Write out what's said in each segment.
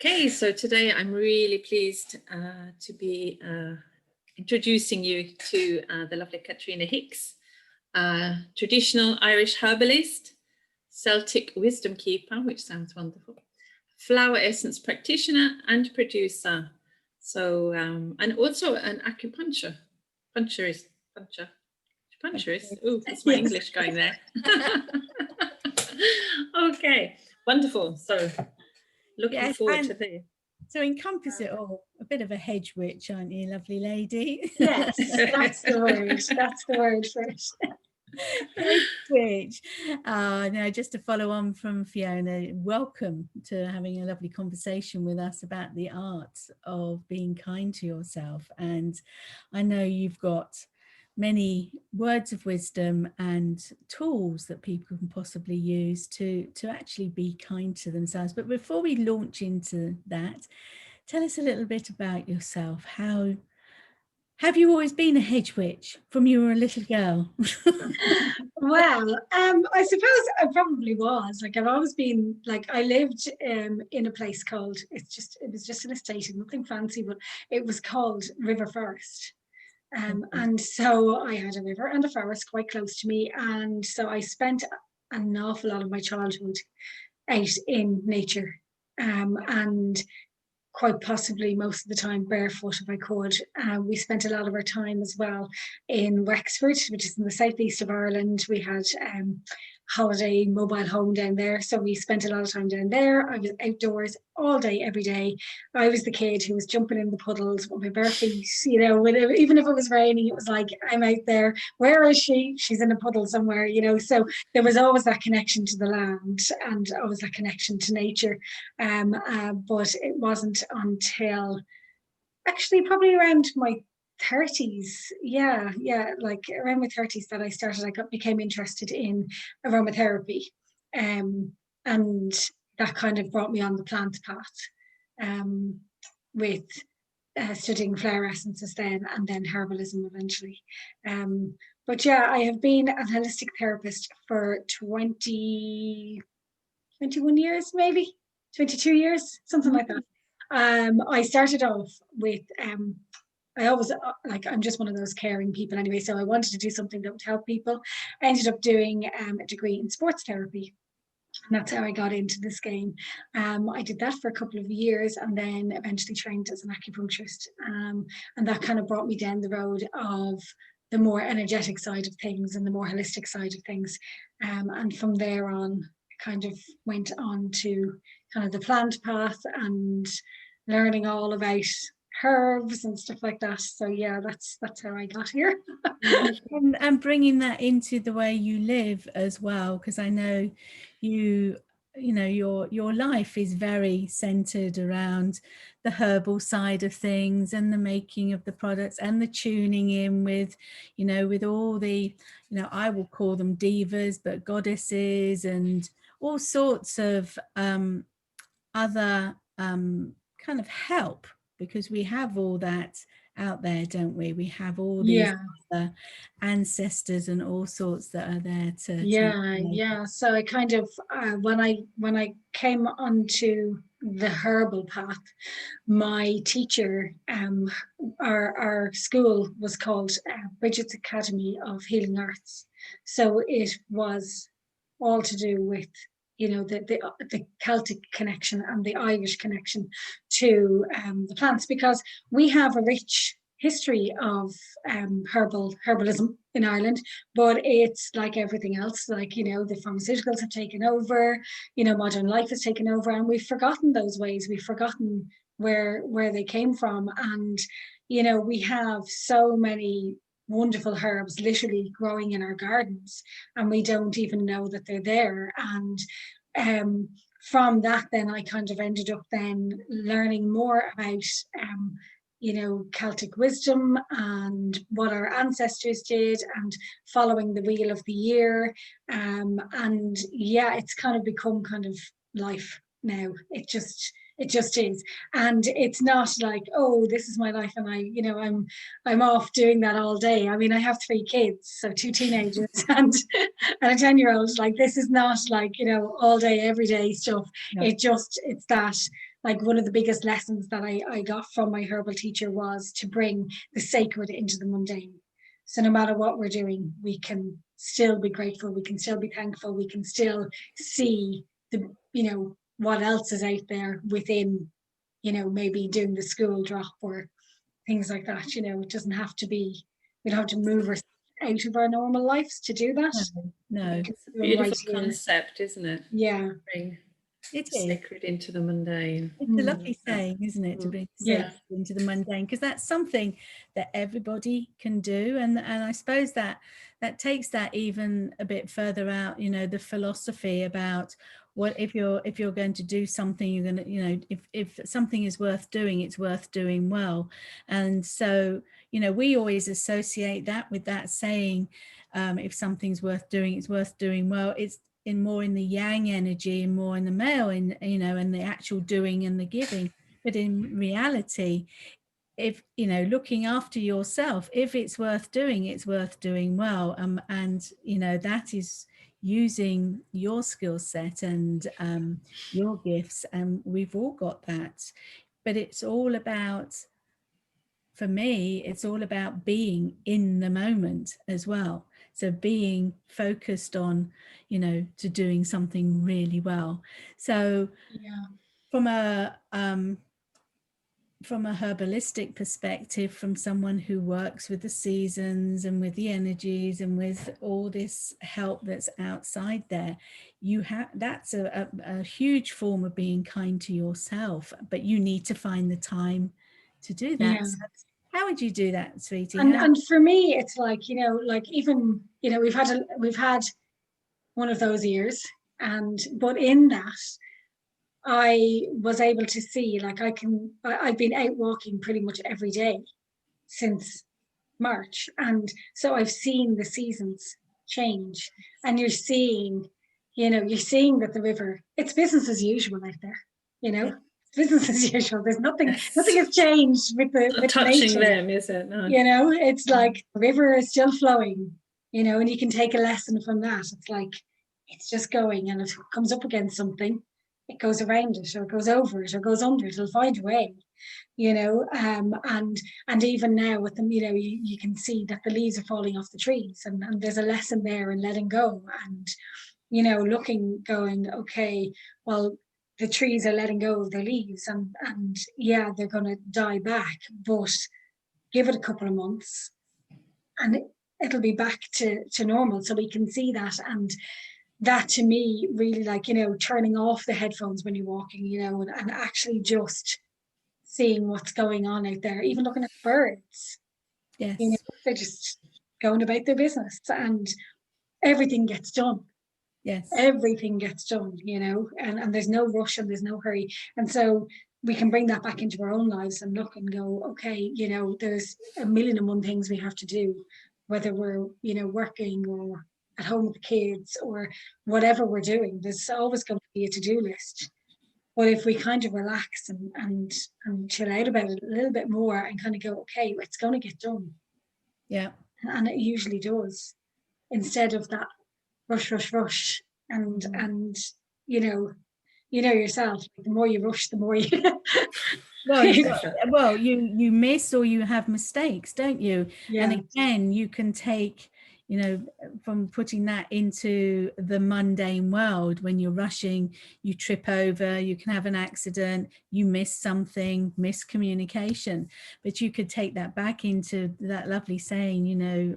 Okay, so today I'm really pleased to be introducing you to the lovely CAITRIONA Hicks, traditional Irish herbalist, Celtic wisdom keeper, which sounds wonderful, flower essence practitioner and producer. So, and also an puncturist. Oh, that's my English going there. Okay, wonderful. So, looking forward to this. To encompass it all, a bit of a hedge witch, aren't you, lovely lady? Yes, that's the word. That's the word for it. Hedge witch. Now, just to follow on from Fiona, welcome to having a lovely conversation with us about the art of being kind to yourself. And I know you've got many words of wisdom and tools that people can possibly use to actually be kind to themselves. But before we launch into that, tell us a little bit about yourself. How have you always been a hedge witch from you were a little girl? Well, I suppose I probably was. Like, I've always been, like, I lived in a place called, it was just an estate, nothing fancy, but it was called River Forest. And so I had a river and a forest quite close to me. And so I spent an awful lot of my childhood out in nature. And quite possibly most of the time barefoot if I could. We spent a lot of our time as well in Wexford, which is in the southeast of Ireland. We had holiday mobile home down there, so we spent a lot of time down there. I was outdoors all day, every day. I was the kid who was jumping in the puddles with my bare feet, you know, even if it was raining, it was like, I'm out there. Where is she? She's in a puddle somewhere, you know. So there was always that connection to the land and always that connection to nature. But it wasn't until actually probably around my 30s, like around my 30s that I became interested in aromatherapy, and that kind of brought me on the plant path, with studying flower essences then, and then herbalism eventually. But yeah, I have been a holistic therapist for 21 years, maybe 22 years, something like that. I started off with I always I'm just one of those caring people anyway, so I wanted to do something that would help people. I ended up doing a degree in sports therapy, and that's how I got into this game. I did that for a couple of years and then eventually trained as an acupuncturist, and that kind of brought me down the road of the more energetic side of things and the more holistic side of things, and from there on kind of went on to kind of the plant path and learning all about herbs and stuff like that. So yeah, that's how I got here. and bringing that into the way you live as well, because I know you know your life is very centered around the herbal side of things and the making of the products and the tuning in with, you know, with all the, you know, I will call them divas, but goddesses and all sorts of other kind of help, because we have all that out there, don't we? We have all these other ancestors and all sorts that are there to So I kind of when I came onto the herbal path, my teacher, our school was called Bridget's Academy of Healing Arts, so it was all to do with, you know, the Celtic connection and the Irish connection to the plants, because we have a rich history of herbalism in Ireland, but it's like everything else, like, you know, the pharmaceuticals have taken over, you know, modern life has taken over, and we've forgotten those ways, we've forgotten where they came from. And, you know, we have so many wonderful herbs literally growing in our gardens and we don't even know that they're there. And from that then I kind of ended up then learning more about you know, Celtic wisdom and what our ancestors did and following the wheel of the year, and yeah, it's kind of become kind of life now. It just is. And it's not like, oh, this is my life and I, you know, I'm off doing that all day. I mean, I have 3 kids, so 2 teenagers and a 10-year-old. Like, this is not like, you know, all day, every day stuff. No. It's that like one of the biggest lessons that I got from my herbal teacher was to bring the sacred into the mundane. So no matter what we're doing, we can still be grateful, we can still be thankful, we can still see the, what else is out there within, maybe doing the school drop or things like that. It doesn't have to be, we don't have to move ourselves out of our normal lives to do that. No. It's a beautiful concept, isn't it? Yeah. Bring It the is. sacred into the mundane. It's a lovely saying, isn't it, to bring the sacred into the mundane, because that's something that everybody can do, and I suppose that takes that even a bit further out. The philosophy about what if you're going to do something, you're going to, if something is worth doing, it's worth doing well. And so we always associate that with that saying, if something's worth doing, it's worth doing well. It's more in the yang energy and more in the male, and and the actual doing and the giving. But in reality, if looking after yourself, if it's worth doing, it's worth doing well. And that is using your skill set and your gifts, and we've all got that. But it's all about, for me, it's all about being in the moment as well. So being focused on, to doing something really well. So from a herbalistic perspective, from someone who works with the seasons and with the energies and with all this help that's outside there, that's a huge form of being kind to yourself, but you need to find the time to do that. Yeah. So how would you do that, sweetie? And for me, it's like, like even, we've had one of those years, but in that, I was able to see, like, I've been out walking pretty much every day since March. And so I've seen the seasons change, and you're seeing that the river, it's business as usual out there, business as usual. There's nothing has changed with touching nature. them, is it? No. It's like the river is still flowing, and you can take a lesson from that. It's like, it's just going, and if it comes up against something, it goes around it, or it goes over it, or goes under it. It'll find a way, and even now with them, you can see that the leaves are falling off the trees, and there's a lesson there in letting go, and looking, going, okay, well, the trees are letting go of their leaves, and yeah, they're going to die back, but give it a couple of months and it'll be back to normal. So we can see that. And that, to me, really, like, turning off the headphones when you're walking, and actually just seeing what's going on out there, even looking at birds. Yes. They're just going about their business, and everything gets done. Yes. Everything gets done, and there's no rush and there's no hurry. And so we can bring that back into our own lives and look and go, okay, there's a million and one things we have to do, whether we're, working or at home with the kids or whatever we're doing. There's always going to be a to-do list. But if we kind of relax and chill out about it a little bit more and kind of go, okay, it's going to get done. Yeah. And it usually does, instead of that rush. And yourself, the more you rush, the more you well, you miss or you have mistakes, don't you? Yeah. And again, you can take, from putting that into the mundane world, when you're rushing, you trip over, you can have an accident, you miss something, miscommunication. But you could take that back into that lovely saying,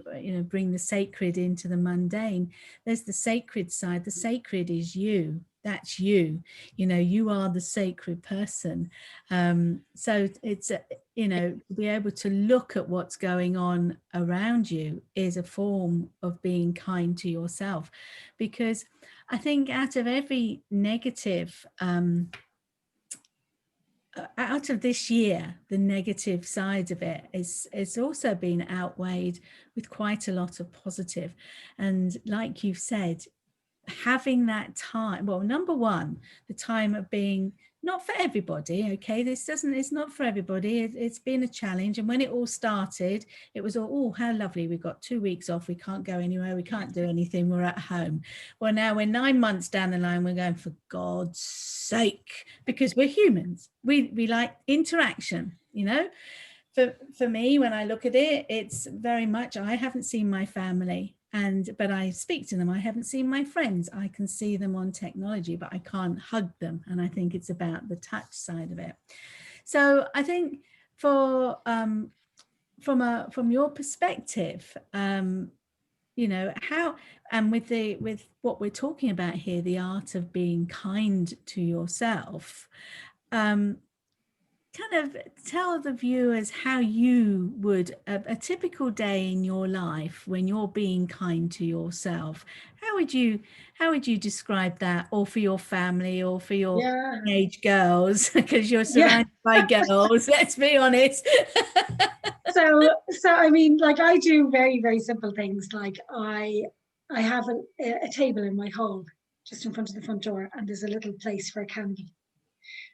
bring the sacred into the mundane. There's the sacred side. The sacred is you. That's you. You are the sacred person. So it's to be able to look at what's going on around you is a form of being kind to yourself, because I think out of every negative, out of this year, the negative side of it is also been outweighed with quite a lot of positive. And like you've said, having that time, well, number one, the time of being, not for everybody, okay, it's not for everybody, it's been a challenge. And when it all started, it was all, oh, how lovely, we've got 2 weeks off, we can't go anywhere, we can't do anything, we're at home. Well, now we're 9 months down the line, we're going, for God's sake, because we're humans, we like interaction, you know. For me, when I look at it, it's very much, I haven't seen my family, but I speak to them. I haven't seen my friends. I can see them on technology, but I can't hug them. And I think it's about the touch side of it. So I think for from your perspective, you know, how, and with what we're talking about here, the art of being kind to yourself, kind of tell the viewers how you would, a typical day in your life when you're being kind to yourself, how would you describe that, or for your family, or for your teenage girls, because you're surrounded by girls, let's be honest. So I mean, like, I do very, very simple things. Like, I have a table in my hall just in front of the front door, and there's a little place for a candle.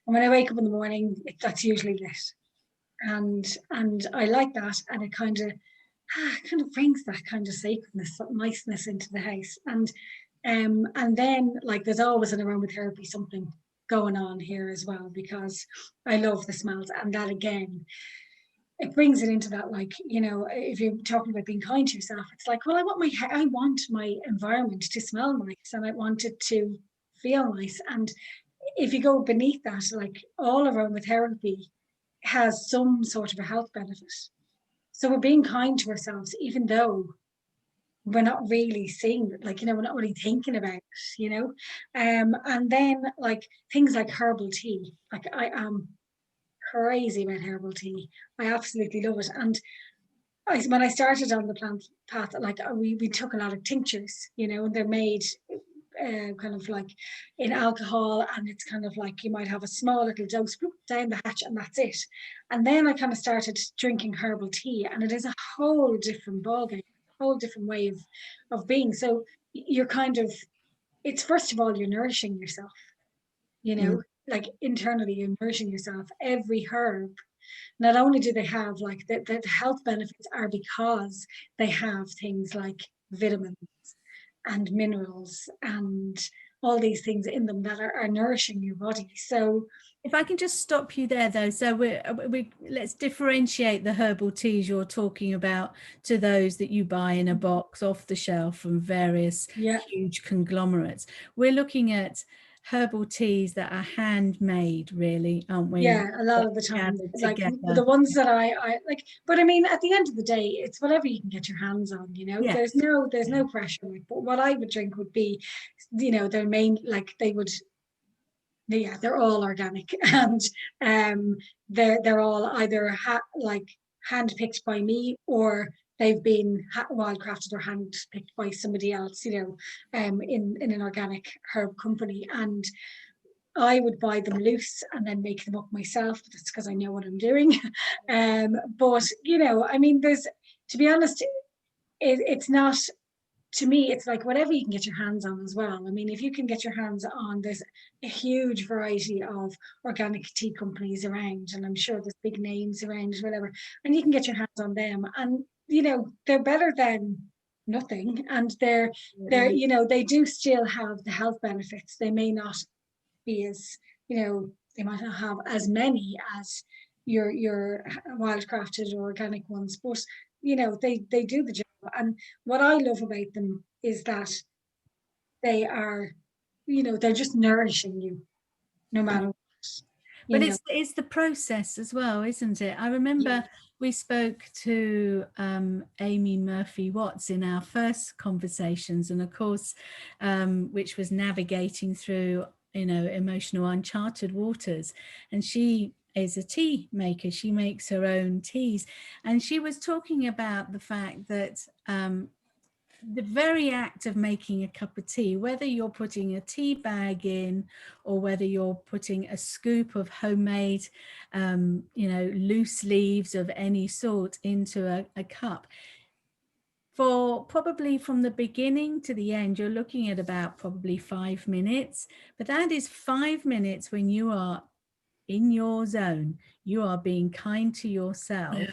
And when I wake up in the morning, that's usually lit, and I like that, and it kind of brings that kind of sacredness, that niceness into the house. And then, like, there's always an aromatherapy something going on here as well, because I love the smells, and that again, it brings it into that, like, you know, if you're talking about being kind to yourself, it's like, well, I want my environment to smell nice, and I want it to feel nice. And if you go beneath that, like, all aromatherapy has some sort of a health benefit. So we're being kind to ourselves, even though we're not really seeing it, like, you know, we're not really thinking about it, you know. And then, like, things like herbal tea, like, I am crazy about herbal tea. I absolutely love it. And when I started on the plant path, like, we took a lot of tinctures, you know, and they're made kind of like in alcohol, and it's kind of like, you might have a small little dose down the hatch, and that's it. And then I kind of started drinking herbal tea, and it is a whole different ballgame, a whole different way of being. So you're kind of, it's, first of all, you're nourishing yourself, you know, like, internally you're nourishing yourself. Every herb, not only do they have, like, the health benefits are because they have things like vitamins and minerals and all these things in them that are nourishing your body. So if I can just stop you there, though, so we let's differentiate the herbal teas you're talking about to those that you buy in a box off the shelf from various huge conglomerates. We're looking at herbal teas that are handmade, really, aren't we? Yeah, a lot of the time, like, the ones that I like. But I mean, at the end of the day, it's whatever you can get your hands on, you know. There's no pressure. Like, but what I would drink would be, you know, their main, like, they're all organic, and they're all either like hand-picked by me, or they've been wildcrafted or hand-picked by somebody else, you know, in an organic herb company. And I would buy them loose and then make them up myself. That's because I know what I'm doing. But, you know, I mean, to be honest, it's not, to me, it's like whatever you can get your hands on as well. I mean, if you can get your hands on, there's a huge variety of organic tea companies around, and I'm sure there's big names around, whatever, and you can get your hands on them, and, you know, they're better than nothing, and they're you know, they do still have the health benefits. They may not be as, you know, they might not have as many as your wildcrafted or organic ones, but, you know, they do the job. And what I love about them is that they are, you know, they're just nourishing you no matter what. But it's the process as well, isn't it? I remember we spoke to Amy Murphy-Watts in our first conversations, and of course, which was navigating through, you know, emotional uncharted waters. And she is a tea maker. She makes her own teas. And she was talking about the fact that the very act of making a cup of tea, whether you're putting a tea bag in or whether you're putting a scoop of homemade, you know, loose leaves of any sort into a cup, for probably from the beginning to the end, you're looking at about probably 5 minutes, but that is 5 minutes when you are in your zone. You are being kind to yourself. Yeah.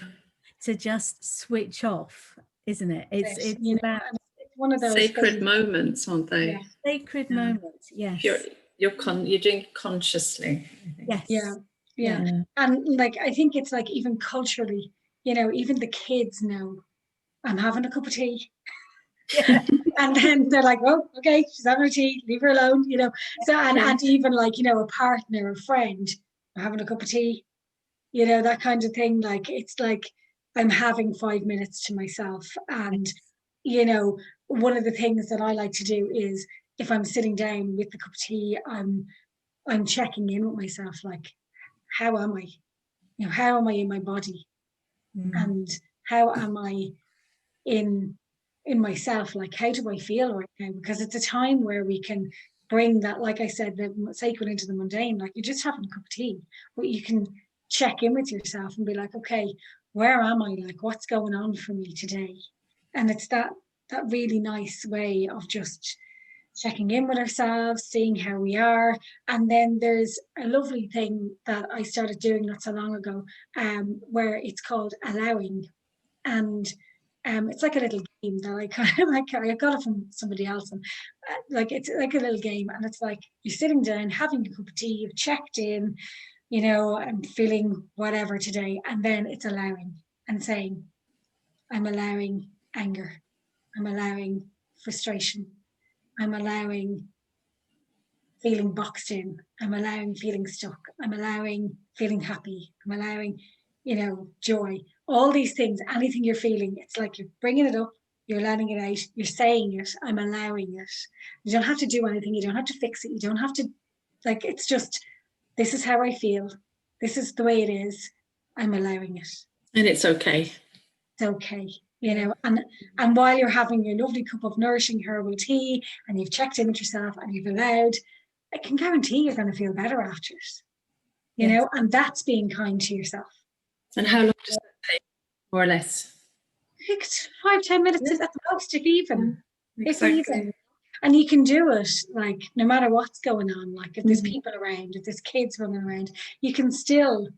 To just switch off, isn't it? It's You know, about and it's one of those Sacred things. moments, aren't they? Yeah. sacred Yeah. moments. Yes. You're doing it consciously. I think. Yes. Yeah. And like, I think it's like even culturally, you know, even the kids know I'm having a cup of tea. Yeah. And then they're like, oh, okay, she's having her tea, leave her alone, you know. So, and even like, you know, a partner, a friend, I'm having a cup of tea, you know, that kind of thing. Like, it's like I'm having 5 minutes to myself. And, you know, one of the things that I like to do is if I'm sitting down with the cup of tea, I'm checking in with myself, like, how am I? You know, how am I in my body? And how am I in myself? Like, how do I feel right now? Because it's a time where we can bring that, like I said, the sacred into the mundane. Like, you're just having a cup of tea, but you can check in with yourself and be like, okay, where am I? Like, what's going on for me today? And it's that really nice way of just checking in with ourselves, seeing how we are. And then there's a lovely thing that I started doing not so long ago, where it's called allowing. And it's like a little game that I kind of like, I got it from somebody else, and like, it's like a little game, and it's like you're sitting down having a cup of tea, you've checked in, you know, I'm feeling whatever today, and then it's allowing and saying, I'm allowing anger, I'm allowing frustration, I'm allowing feeling boxed in, I'm allowing feeling stuck, I'm allowing feeling happy, I'm allowing, you know, joy, all these things, anything you're feeling, it's like you're bringing it up, you're letting it out, you're saying it, I'm allowing it. You don't have to do anything, you don't have to fix it, you don't have to, like, it's just, this is how I feel, this is the way it is, I'm allowing it. And it's okay. It's okay. You know, and while you're having your lovely cup of nourishing herbal tea and you've checked in with yourself and you've allowed, I can guarantee you're going to feel better after it. You know, and that's being kind to yourself. And how long does that take, more or less? It's 5-10 minutes at the most, if even. Exactly. If even. And you can do it, like, no matter what's going on. Like, if there's people around, if there's kids running around, you can still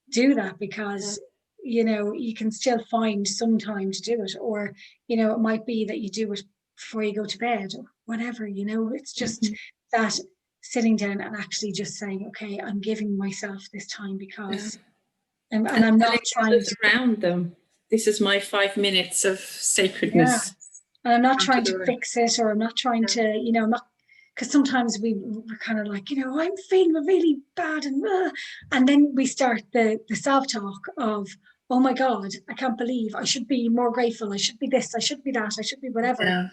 do that, because you know, you can still find some time to do it. Or, you know, it might be that you do it before you go to bed or whatever, you know. It's just that sitting down and actually just saying, okay, I'm giving myself this time because and I'm not trying to around them. This is my 5 minutes of sacredness. And I'm not trying to fix it, or I'm not trying to, you know, not, because sometimes we're kind of like, you know, I'm feeling really bad, and then we start the self-talk of, oh my God, I can't believe, I should be more grateful, I should be this, I should be that, I should be whatever. Yeah.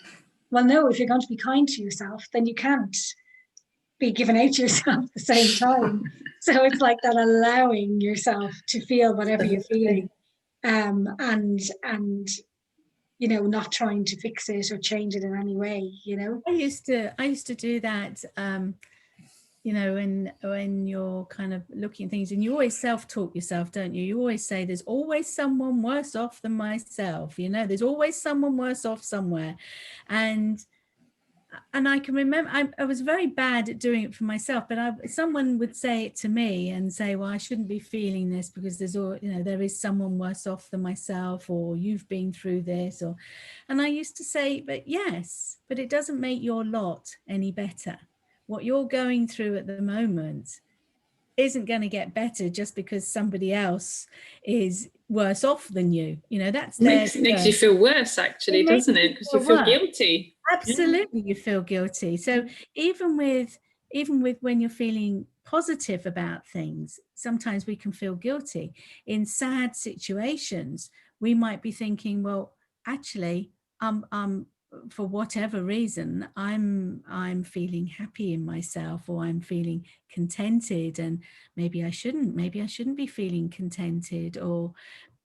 Well, no, if you're going to be kind to yourself, then you can't be giving out to yourself at the same time. So it's like that, allowing yourself to feel whatever you're feeling, and you know, not trying to fix it or change it in any way, you know. I used to do that, you know, when you're kind of looking at things, and you always self-talk yourself, don't you? You always say, there's always someone worse off than myself, you know, there's always someone worse off somewhere. And I can remember I was very bad at doing it for myself, but someone would say it to me and say, well, I shouldn't be feeling this because there's all, you know, there is someone worse off than myself, or you've been through this, or, and I used to say, but yes, but it doesn't make your lot any better. What you're going through at the moment isn't going to get better just because somebody else is worse off than you. You know, that's makes you feel worse, actually, doesn't it? Because you feel guilty. Absolutely, you feel guilty. So even with when you're feeling positive about things, sometimes we can feel guilty. In sad situations, we might be thinking, well, actually, for whatever reason, I'm feeling happy in myself, or I'm feeling contented, and maybe I shouldn't be feeling contented, or,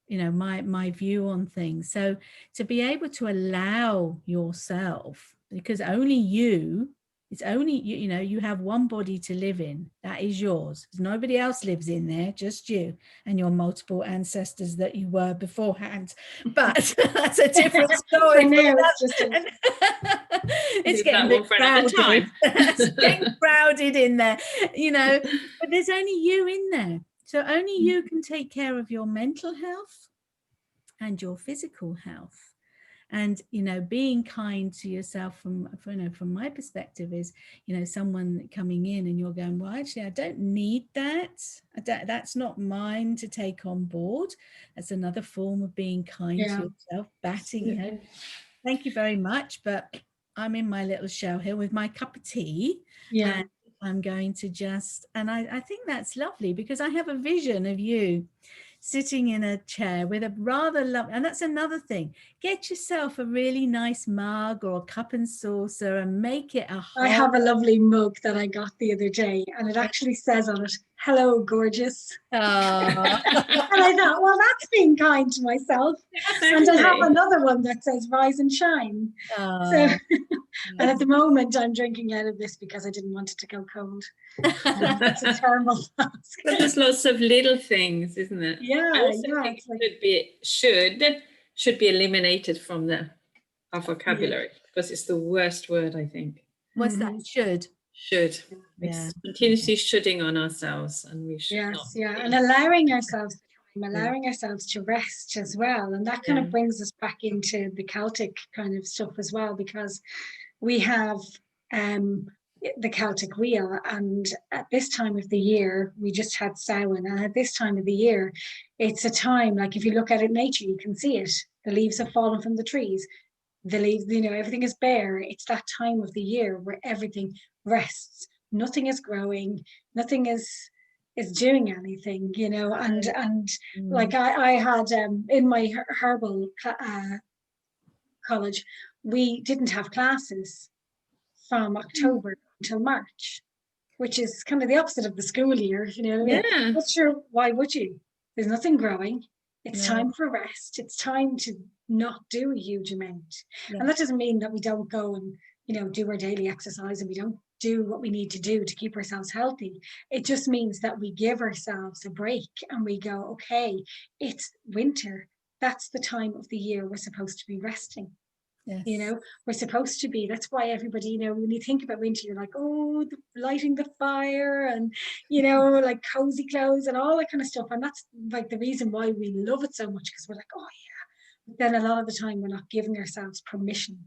you know, my view on things. So to be able to allow yourself, because only you It's only you know, you have one body to live in. That is yours. Nobody else lives in there, just you and your multiple ancestors that you were beforehand. But that's a different story. For now, it's just It's Leave getting that a one bit for another crowded. time. It's getting crowded in there, you know. But there's only you in there. So only you can take care of your mental health and your physical health. And, you know, being kind to yourself from my perspective is, you know, someone coming in and you're going, well, actually, I don't need that. That's not mine to take on board. That's another form of being kind to yourself, batting, you know, thank you very much, but I'm in my little shell here with my cup of tea. And I'm going to just, and I think that's lovely, because I have a vision of you sitting in a chair with a rather lovely, and that's another thing, get yourself a really nice mug or a cup and saucer and make it a whole. I have a lovely mug that I got the other day, and it actually says on it, "Hello, gorgeous." And I thought, well, that's being kind to myself. And I have another one that says "Rise and Shine." So, and at the moment, I'm drinking out of this because I didn't want it to go cold. It's a thermal flask. But there's lots of little things, isn't it? Yeah, I also think it's like, should be eliminated from our vocabulary, because it's the worst word, I think. What's that? Should. It's continuously shoulding on ourselves, and we should not. And allowing ourselves to rest as well. And that kind of brings us back into the Celtic kind of stuff as well, because we have the Celtic wheel, and at this time of the year, we just had Samhain, and at this time of the year, it's a time, like if you look at it in nature, you can see it. The leaves have fallen from the trees. The leaves, you know, everything is bare. It's that time of the year where everything rests. Nothing is growing. Nothing is doing anything, you know. And like I had in my herbal college, we didn't have classes from October until March, which is kind of the opposite of the school year, you know. Yeah. But sure, why would you? There's nothing growing. It's time for rest. It's time to not do a huge amount. And that doesn't mean that we don't go and, you know, do our daily exercise and we don't do what we need to do to keep ourselves healthy. It just means that we give ourselves a break and we go, okay, it's winter. That's the time of the year we're supposed to be resting. Yes. You know, we're supposed to be. That's why everybody, you know, when you think about winter, you're like, oh, lighting the fire and, you know, like cozy clothes and all that kind of stuff. And that's like the reason why we love it so much, because we're like, oh yeah. But then a lot of the time we're not giving ourselves permission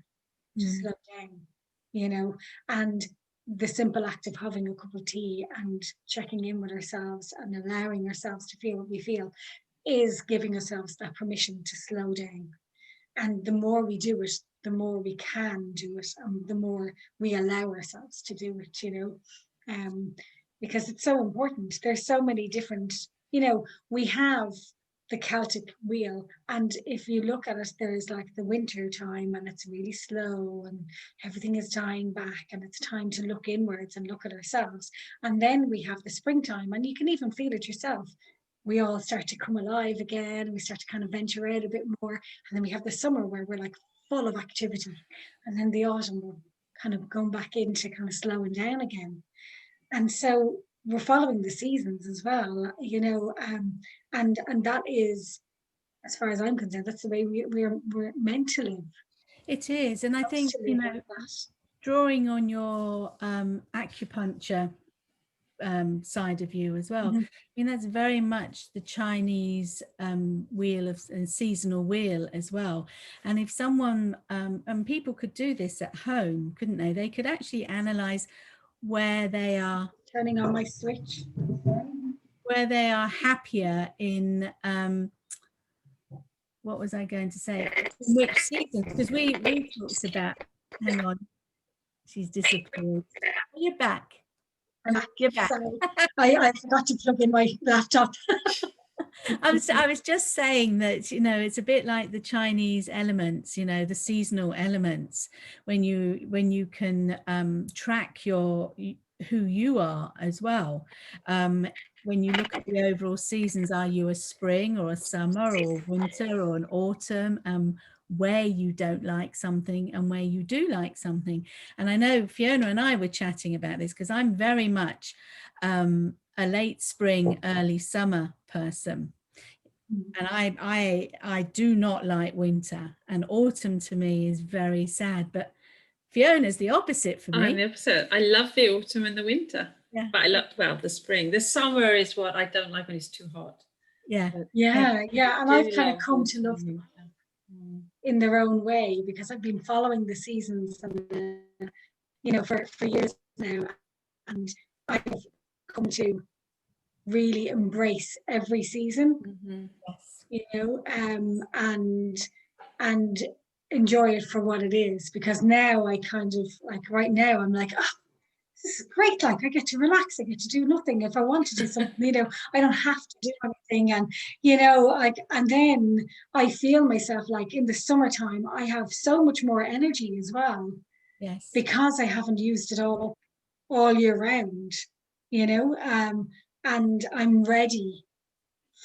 to slow down, you know. And the simple act of having a cup of tea and checking in with ourselves and allowing ourselves to feel what we feel is giving ourselves that permission to slow down. And the more we do it, the more we can do it, and the more we allow ourselves to do it, you know, because it's so important. There's so many different, you know, we have the Celtic wheel, and if you look at it, there's like the winter time and it's really slow and everything is dying back and it's time to look inwards and look at ourselves. And then we have the springtime, and you can even feel it yourself. We all start to come alive again, and we start to kind of venture out a bit more. And then we have the summer where we're like full of activity. And then the autumn, we're kind of going back into kind of slowing down again. And so we're following the seasons as well, you know, and that is, as far as I'm concerned, that's the way we're meant to live. It is. And I think, you know, drawing on your acupuncture side of you as well. I mean, that's very much the Chinese wheel of and seasonal wheel as well. And if someone and people could do this at home, couldn't they? They could actually analyze where they are turning on my switch, where they are happier in what was I going to say? In which seasons? Because we talked about, hang on, she's disappeared. Oh, you're back. You're back. I forgot to plug in my laptop. I was just saying that, you know, it's a bit like the Chinese elements, you know, the seasonal elements, when you can track who you are as well. When you look at the overall seasons, are you a spring or a summer or winter or an autumn? where you don't like something and where you do like something. And I know Fiona and I were chatting about this because I'm very much a late spring, early summer person. And I do not like winter, and autumn to me is very sad. But Fiona's the opposite for me. I'm the opposite. I love the autumn and the winter. Yeah. But I love, well, the spring. The summer is what I don't like when it's too hot. Yeah. But Yeah. And I I've do kind of love come to autumn love and them winter. in their own way, because I've been following the seasons and you know, for years now, and I've come to really embrace every season, Yes. you know, and enjoy it for what it is. Because now I kind of like, right now I'm like, oh, this is great. Like, I get to relax. I get to do nothing. If I want to do something, you know, I don't have to do anything. And, you know, like, and then I feel myself like in the summertime, I have so much more energy as well, Yes. because I haven't used it all year round, you know, and I'm ready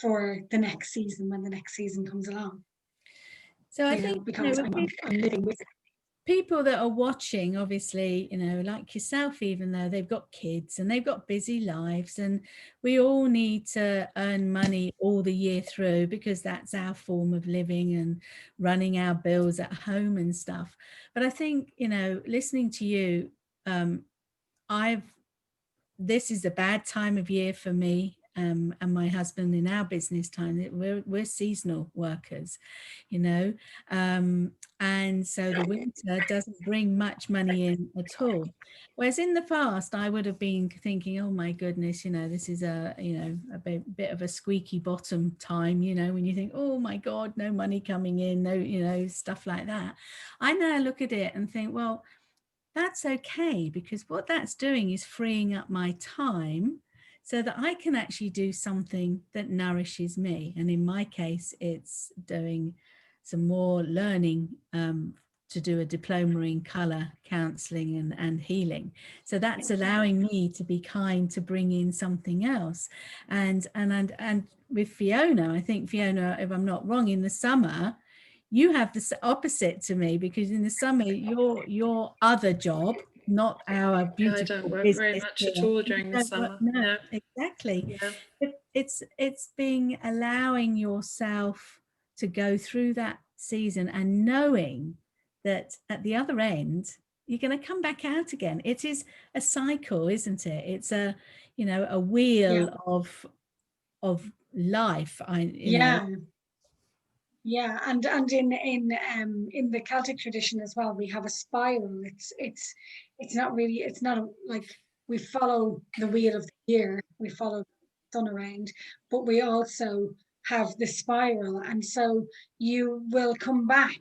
for the next season when the next season comes along. So I You know, think, because I'm living with it. people that are watching, obviously, you know, like yourself, even though they've got kids and they've got busy lives, and we all need to earn money all the year through because that's our form of living and running our bills at home and stuff. But I think, you know, listening to you, this is a bad time of year for me and my husband in our business time. We're seasonal workers, you know, and so the winter doesn't bring much money in at all. Whereas in the past, I would have been thinking, oh my goodness, you know, this is a bit of a squeaky bottom time, you know, when you think, oh my God, no money coming in, no, you know, stuff like that. I now look at it and think, well, that's okay, because what that's doing is freeing up my time so that I can actually do something that nourishes me. And in my case, it's doing some more learning to do a diploma in colour counselling and healing. So that's allowing me to be kind, to bring in something else. And with Fiona, I think Fiona, if I'm not wrong, in the summer, you have the opposite to me, because in the summer, your other job, not our beautiful I don't work business very much at all during the summer. No, exactly. Yeah. It's being allowing yourself to go through that season and knowing that at the other end you're going to come back out again. It is a cycle, isn't it? It's a, you know, a wheel of life. Yeah, and in the Celtic tradition as well, we have a spiral. It's not really, it's not like we follow the wheel of the year, we follow the sun around, but we also have the spiral, and so you will come back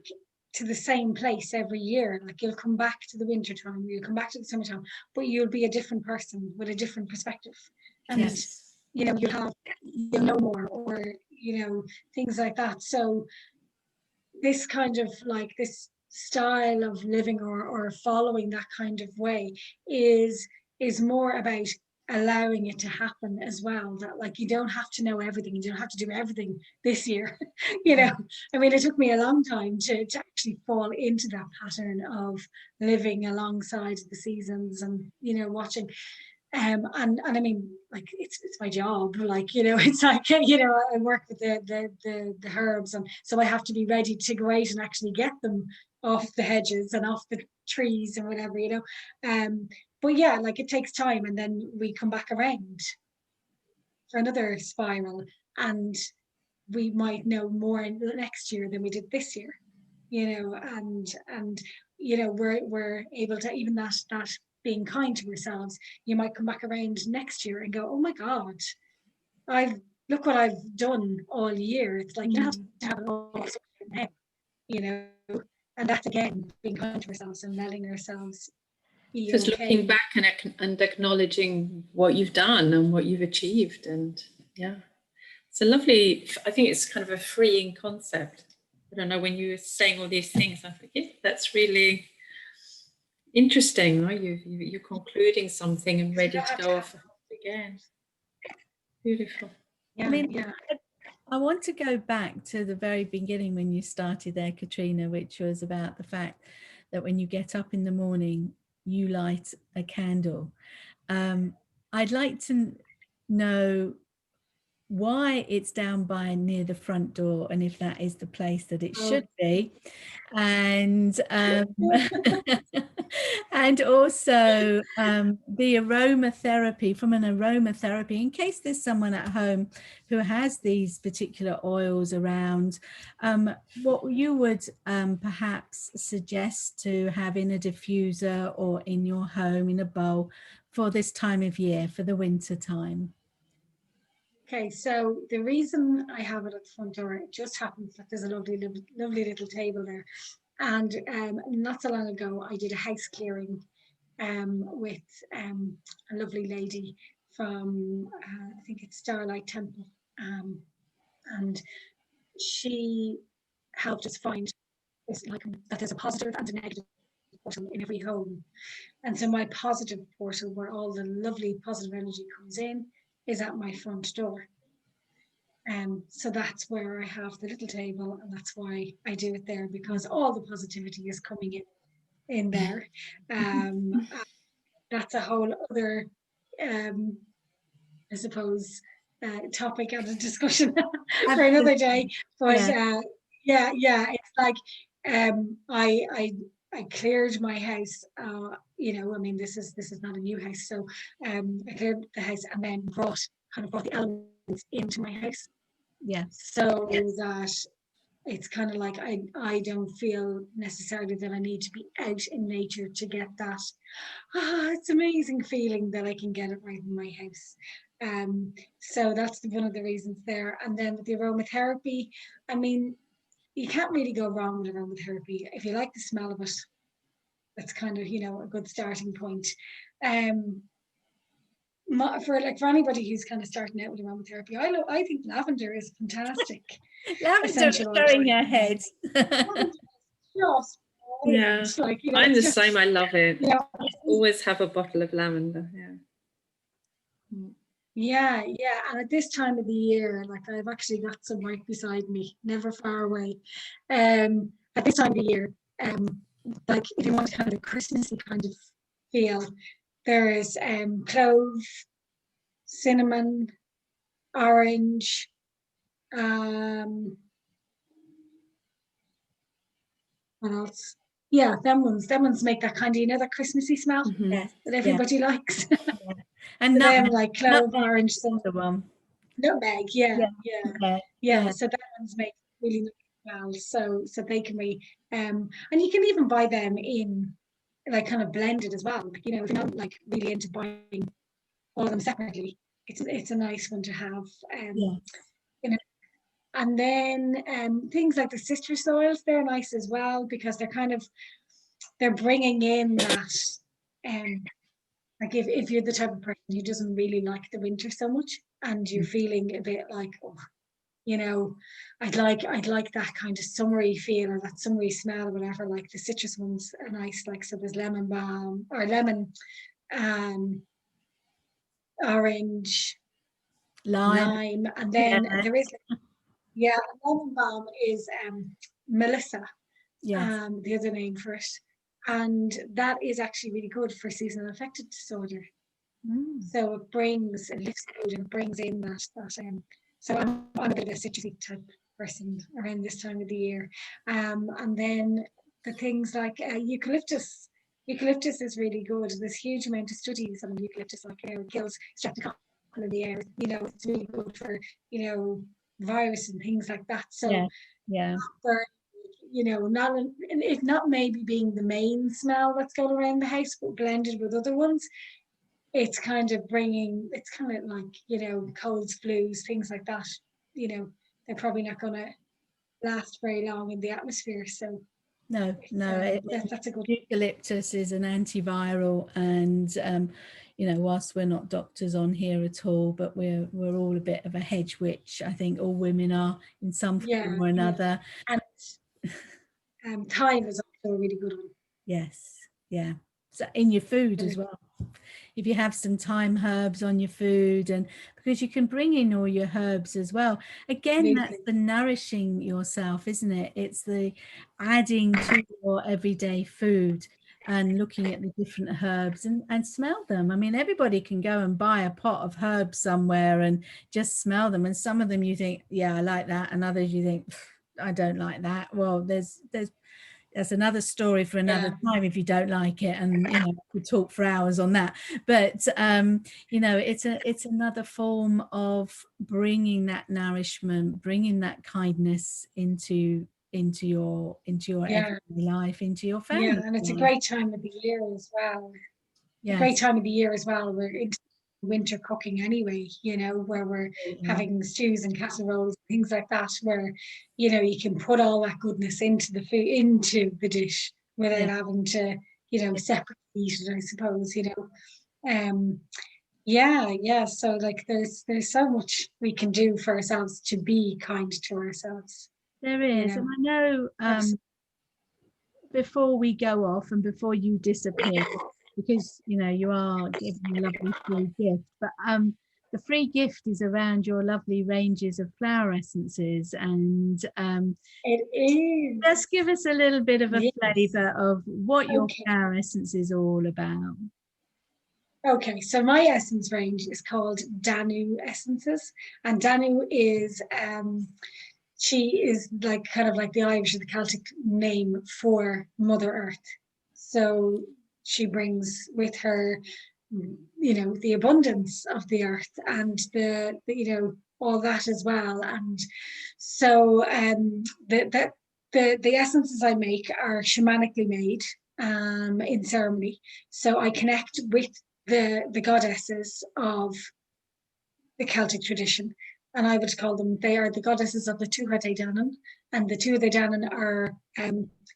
to the same place every year. Like, you'll come back to the winter time, you'll come back to the summertime, but you'll be a different person with a different perspective, and Yes. you know, you'll know more, or you know, things like that. So this kind of like this style of living, or following that kind of way is more about allowing it to happen as well. That like, you don't have to know everything, you don't have to do everything this year. You know, I mean, it took me a long time to actually fall into that pattern of living alongside the seasons, and you know, watching and I mean, like, it's my job, like, you know, it's like, you know, I work with the herbs, and so I have to be ready to go out and actually get them off the hedges and off the trees and whatever, you know. But yeah, like, it takes time, and then we come back around for another spiral, and we might know more next year than we did this year, you know. And you know, we're able to, even that being kind to ourselves, you might come back around next year and go, oh my God, look what I've done all year. It's like, you don't have to have it all now, you know. And that's, again, being kind to ourselves and letting ourselves be Just okay. looking back and acknowledging what you've done and what you've achieved. And yeah, it's a lovely, I think it's kind of a freeing concept. I don't know, when you were saying all these things, I think, yeah, that's really interesting, right? You're concluding something and ready to go off again. Beautiful. Yeah, I mean, yeah. I want to go back to the very beginning when you started there, Katrina, which was about the fact that when you get up in the morning, you light a candle. I'd like to know why it's down by near the front door and if that is the place that it should be, and and also the aromatherapy, from an aromatherapy, in case there's someone at home who has these particular oils around, what you would perhaps suggest to have in a diffuser or in your home in a bowl for this time of year, for the winter time. Okay, so the reason I have it at the front door, it just happens that there's a lovely little table there. And not so long ago, I did a house clearing with a lovely lady from, I think it's Starlight Temple. And she helped us find this, like, that there's a positive and a negative portal in every home. And so my positive portal, where all the lovely positive energy comes in, is at my front door. So that's where I have the little table, and that's why I do it there, because all the positivity is coming in there. That's a whole other, I suppose, topic and a discussion for another day. But it's like I cleared my house. I mean, this is not a new house, so I cleared the house and then brought the elements into my house. So that it's kind of like I don't feel necessarily that I need to be out in nature to get that. It's amazing feeling that I can get it right in my house. So that's one of the reasons there. And then with the aromatherapy, I mean, you can't really go wrong with aromatherapy. If you like the smell of it, that's kind of, a good starting point. For anybody who's kind of starting out with aromatherapy, I think lavender is fantastic. Lavender showing your head. Yeah, I'm the same. I love it. Always have a bottle of lavender. Yeah, and at this time of the year, like, I've actually got some right beside me, never far away. At this time of the year, like, if you want kind of a Christmassy kind of feel, there is clove, cinnamon, orange, what else? Yeah, them ones make that kind of, that Christmassy smell that everybody likes. And so them, like clove, orange, cinnamon, nutmeg, so that ones make really nice well. So they can be, and you can even buy them in, like, kind of blended as well. If you're not like really into buying all of them separately, it's a nice one to have. And then things like the citrus oils, they're nice as well, because they're bringing in that, like, if you're the type of person who doesn't really like the winter so much, and you're feeling a bit like, I'd like that kind of summery feel, or that summery smell, or whatever. Like, the citrus ones are nice. Like, so there's lemon balm, or lemon, orange, lime, and then there is, lemon balm is Melissa, the other name for it, and that is actually really good for seasonal affective disorder. So it lifts the mood and brings in that. So I'm a bit of a citrusy type person around this time of the year. And then the things like eucalyptus. Eucalyptus is really good. There's huge amount of studies on eucalyptus, like, it kills streptococcus in the air. It's really good for, virus and things like that. So for, not maybe being the main smell that's going around the house, but blended with other ones, it's kind of like, colds, flus, things like that. They're probably not going to last very long in the atmosphere. So no, that's a good. Eucalyptus is an antiviral, and whilst we're not doctors on here at all, but we're all a bit of a hedge witch. I think all women are in some form or another. And thyme is also a really good one. Yes, so in your food as well. if you have some thyme herbs on your food, and because you can bring in all your herbs as well. Again, that's Absolutely. the nourishing yourself, isn't it? It's the adding to your everyday food and looking at the different herbs and smell them. I mean, everybody can go and buy a pot of herbs somewhere and just smell them. And some of them you think, yeah, I like that. And others you think, I don't like that. Well, that's another story for another time if you don't like it, and we could talk for hours on that. But it's another form of bringing that nourishment, bringing that kindness into your everyday life, into your family. And it's a great time of the year as well. A Yes. great time of the year as well. We're into winter cooking anyway, where we're having stews and casseroles, things like that, where you can put all that goodness into the food, into the dish, without having to separately eat it, I suppose. So like there's so much we can do for ourselves to be kind to ourselves. There is. And I know before we go off and before you disappear, because you are giving a lovely free gift, but the free gift is around your lovely ranges of flower essences, and it is. just give us a little bit of a Yes. flavour of what your flower essence is all about. Okay, so my essence range is called Danu Essences, and Danu is she is like kind of like the Irish or the Celtic name for Mother Earth. So she brings with her, the abundance of the earth and the all that as well. And so the essences I make are shamanically made in ceremony. So I connect with the goddesses of the Celtic tradition. And I would call them, they are the goddesses of the Tuatha Dé Danann. And the Tuatha Dé Danann are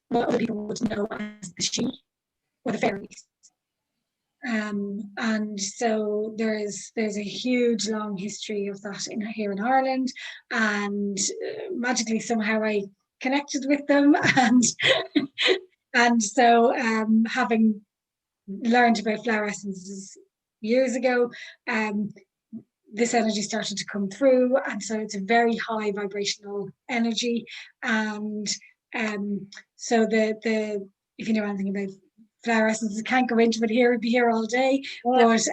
what other people would know as the She or the fairies. And so there's a huge long history of that here in Ireland, and magically somehow I connected with them, and so having learned about flower essences years ago, this energy started to come through, and so it's a very high vibrational energy. And so the if you know anything about flower essences, I can't go into it here, we'd be here all day, but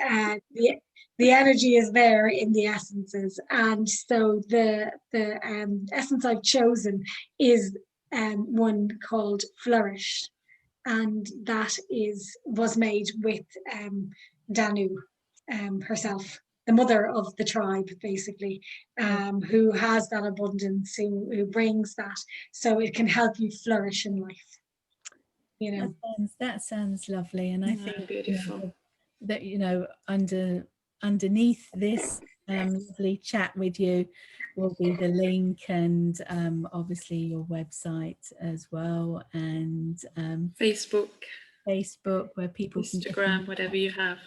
the energy is there in the essences. And so the essence I've chosen is one called Flourish, and that was made with Danu herself, the mother of the tribe, basically, who has that abundance, who brings that, so it can help you flourish in life. That sounds lovely, and I think beautiful. that underneath this lovely chat with you will be the link, and obviously your website as well, and Facebook, where people Instagram, whatever you have.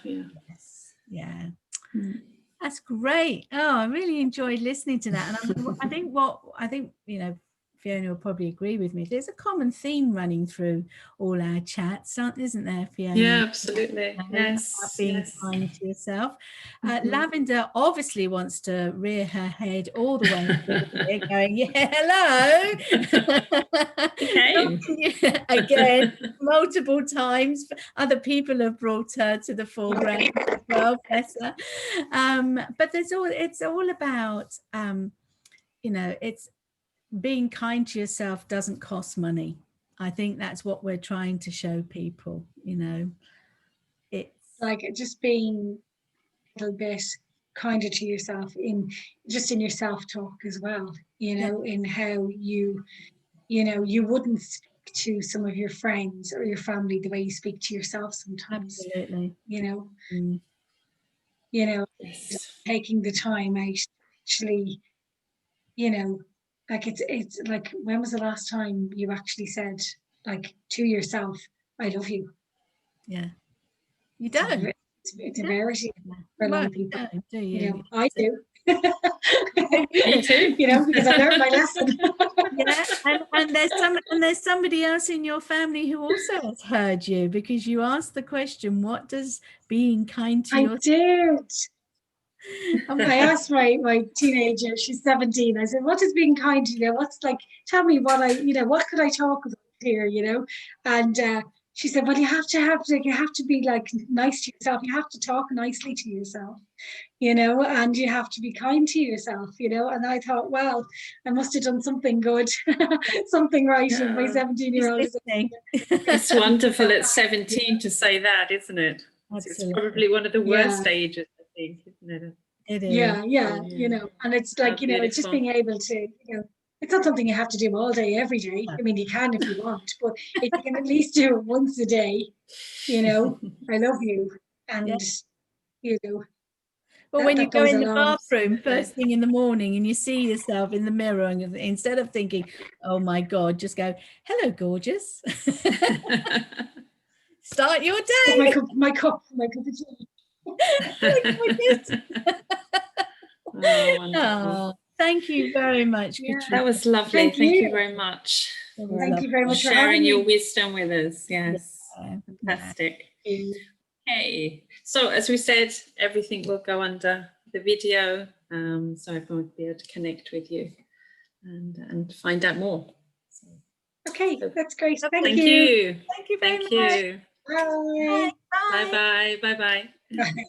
That's great. Oh, I really enjoyed listening to that. And I think Fiona will probably agree with me. There's a common theme running through all our chats, isn't there, Fiona? Yeah, absolutely. Yes. About being kind to yourself. Lavender obviously wants to rear her head all the way going, hello. Again, multiple times. Other people have brought her to the foreground as well, bless her. But it's all about, it's being kind to yourself doesn't cost money. I think that's what we're trying to show people, it's like just being a little bit kinder to yourself in your self-talk as well, in how you wouldn't speak to some of your friends or your family the way you speak to yourself sometimes. Absolutely. Taking the time out, actually, like it's like, when was the last time you actually said, like, to yourself, I love you? Yeah, you don't. It's a rarity for a lot of people. Do you? I do. Me too. Because I learned my lesson. And And there's somebody else in your family who also has heard you, because you asked the question, what does being kind to I yourself? did. I asked my teenager, she's 17. I said, what is being kind to you? What's like, tell me what could I talk about here, And she said, well, you have to be like nice to yourself. You have to talk nicely to yourself, and you have to be kind to yourself, And I thought, well, I must have done something good, something right. And my 17-year-old is It's wonderful at 17 to say that, isn't it? It's probably one of the worst ages, I think, isn't it? It is. Yeah, and it's like, it's just beautiful. being able to, it's not something you have to do all day, every day. I mean, you can if you want, but if you can at least do it once a day, I love you. And, Well, when you go in the along. bathroom first thing in the morning and you see yourself in the mirror, and instead of thinking, oh my God, just go, hello, gorgeous. Start your day. My cup of tea. Oh, thank you very much, Katrina. That was lovely. Thank you very much. Thank you very much for sharing your me. wisdom with us. Yes, fantastic. Okay, so as we said, everything will go under the video, so everyone will be able to connect with you and find out more. Okay, that's great. Thank you. Thank you very much. Bye. Bye. Bye. Bye. Bye. Bye. Bye.